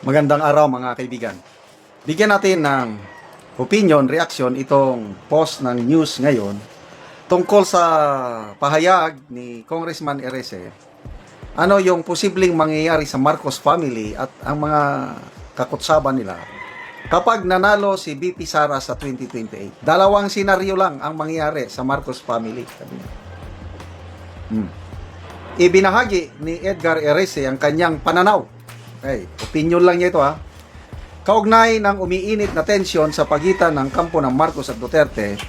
Magandang araw mga kaibigan. Bigyan natin ng opinion, reaction itong post ng news ngayon tungkol sa pahayag ni Congressman Erese. Ano yung posibleng mangyayari sa Marcos family at ang mga kakutsaban nila kapag nanalo si BP Sara sa 2028. Dalawang senaryo lang ang mangyayari sa Marcos family. Sabi niya. Ibinahagi ni Edgar Erese ang kanyang pananaw. Okay, opinion lang niya ito ha. Kaugnay ng umiinit na tensyon sa pagitan ng kampo ng Marcos at Duterte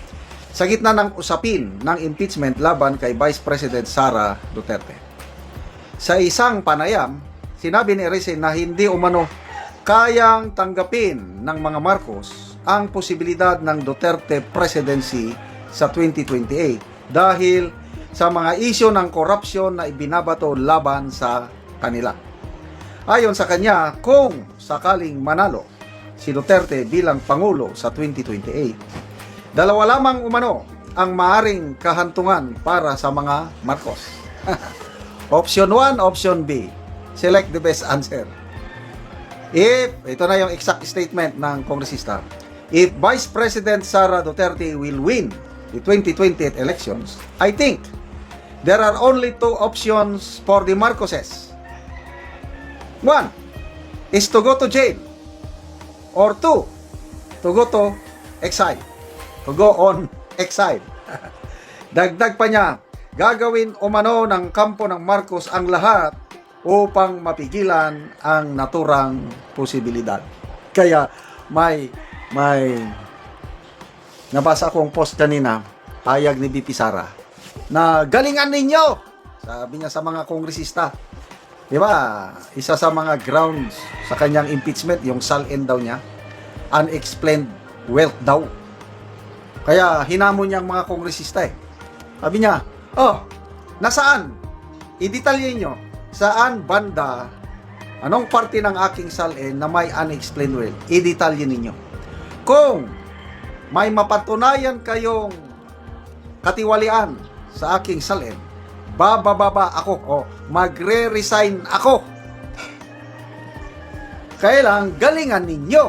sa gitna ng usapin ng impeachment laban kay Vice President Sara Duterte. Sa isang panayam, sinabi ni Erese na hindi umano kayang tanggapin ng mga Marcos ang posibilidad ng Duterte presidency sa 2028 dahil sa mga isyu ng korupsyon na ibinabato laban sa kanila. Ayon sa kanya, kung sakaling manalo si Duterte bilang Pangulo sa 2028, dalawa lamang umano ang maaring kahantungan para sa mga Marcos. Option 1, Option B. Select the best answer. Ito na yung exact statement ng kongresista. If Vice President Sara Duterte will win the 2028 elections, I think there are only two options for the Marcoses. One is to go to jail, or two, to go to exile, to go on exile. Dagdag pa niya, gagawin umano ng kampo ng Marcos ang lahat upang mapigilan ang naturang posibilidad. Kaya may nabasa akong post kanina, payag ni BP Sara, na galingan ninyo, sabi niya sa mga kongresista. Diba, isa sa mga grounds sa kanyang impeachment, yung SALN daw niya, unexplained wealth daw. Kaya hinamon niya ang mga kongresista eh. Sabi niya, nasaan? I-detalye nyo, saan banda, anong parte ng aking SALN na may unexplained wealth? I-detalye ninyo. Kung may mapatunayan kayong katiwalian sa aking SALN, bababa ako, magre-resign ako. Kailang galingan ninyo.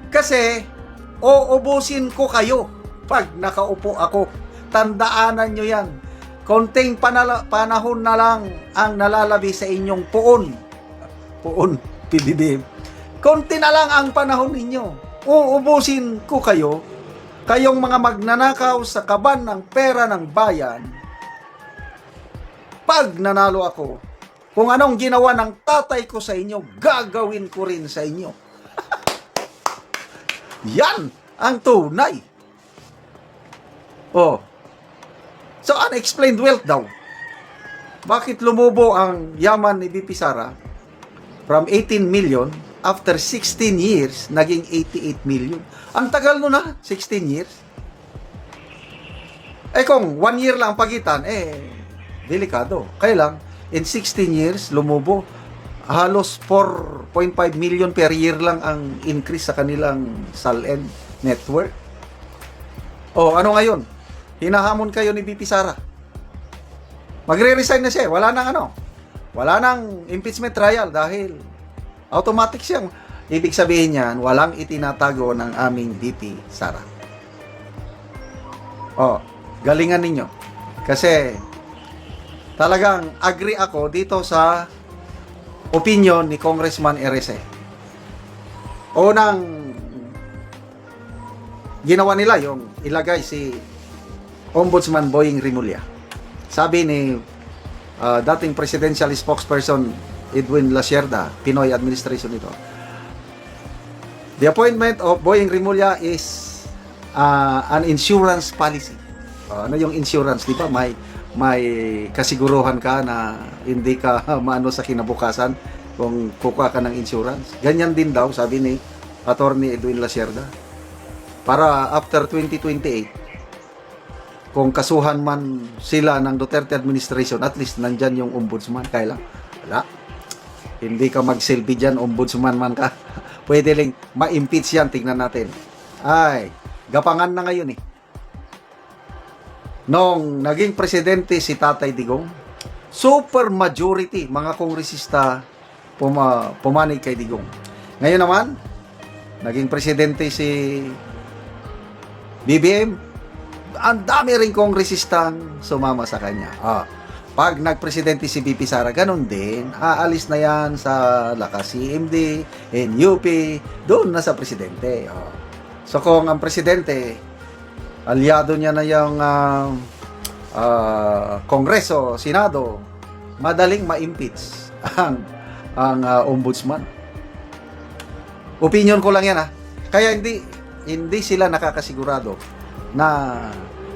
Kasi, uubusin ko kayo pag nakaupo ako. Tandaanan nyo yan. Konting panahon na lang ang nalalabi sa inyong puon. Puon, PBB. Konti na lang ang panahon ninyo. Uubusin ko kayo. Kayong mga magnanakaw sa kaban ng pera ng bayan. Pag nanalo ako, kung anong ginawa ng tatay ko sa inyo, gagawin ko rin sa inyo. Yan ang tunay. So unexplained wealth daw. Bakit lumubo ang yaman ni BP Sara from 18 million, after 16 years, naging 88 million? Ang tagal no na, 16 years. Kung 1 year lang ang pagitan, delikado. Kaya lang, in 16 years, lumubo. Halos 4.5 million per year lang ang increase sa kanilang SALN network. Ano ngayon? Hinahamon kayo ni BP Sara. Magre-resign na siya. Wala nang impeachment trial dahil automatic siyang. Ibig sabihin niyan, walang itinatago ng aming BP Sara. Galingan ninyo. Kasi talagang agree ako dito sa opinion ni Congressman Erese. Unang ginawa nila yung ilagay si Ombudsman Boying Rimulya. Sabi ni dating presidential spokesperson Edwin Lasierda, Pinoy administration ito. The appointment of Boying Rimulya is an insurance policy. Ano yung insurance? Di ba? May kasiguruhan ka na hindi ka maano sa kinabukasan kung kukuha ka ng insurance. Ganyan din daw, sabi ni Attorney Edwin Lasierda. Para after 2028, kung kasuhan man sila ng Duterte administration, at least nandyan yung ombudsman. Kaya lang, wala. Hindi ka magsilbi dyan, ombudsman man ka. Pwede lang ma-impeach yan, tingnan natin. Gapangan na ngayon eh. Nung naging presidente si Tatay Digong, super majority mga kongresista pumanig kay Digong. Ngayon naman, naging presidente si BBM, ang dami rin kongresistang sumama sa kanya. Pag nagpresidente si BP Sara, ganun din, aalis na yan sa lakas CMD, NUP, doon na sa presidente. So kung ang presidente, aliado niya na yung Kongreso, Senado, madaling ma-impeach ang ombudsman. Opinion ko lang yan, Kaya hindi sila nakakasigurado na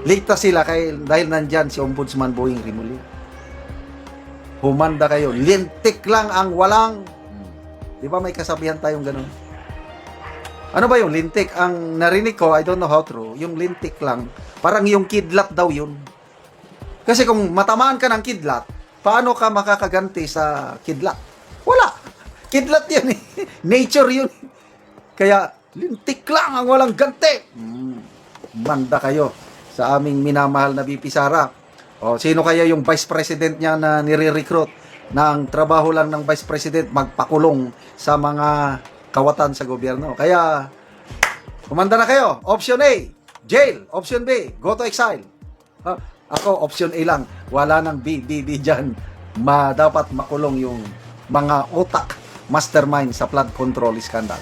ligtas sila dahil nandyan si Ombudsman Boying Rimulyo. Humanda kayo. Lintik lang ang walang. Di ba may kasabihan tayong ganun? Ano ba yung lintik? Ang narinig ko, I don't know how true, yung lintik lang, parang yung kidlat daw yun. Kasi kung matamaan ka ng kidlat, paano ka makakaganti sa kidlat? Wala. Kidlat yun eh. Nature yun. Kaya, lintik lang ang walang ganti. Manda kayo sa aming minamahal na BP Sara. Sino kaya yung vice president niya na nire-recruit ng trabaho lang ng vice president magpakulong sa mga kawatan sa gobyerno? Kaya, kumanda na kayo. Option A, jail. Option B, go to exile. Ako, option A lang. Wala nang B dyan. Dapat makulong yung mga utak mastermind sa flood control scandal.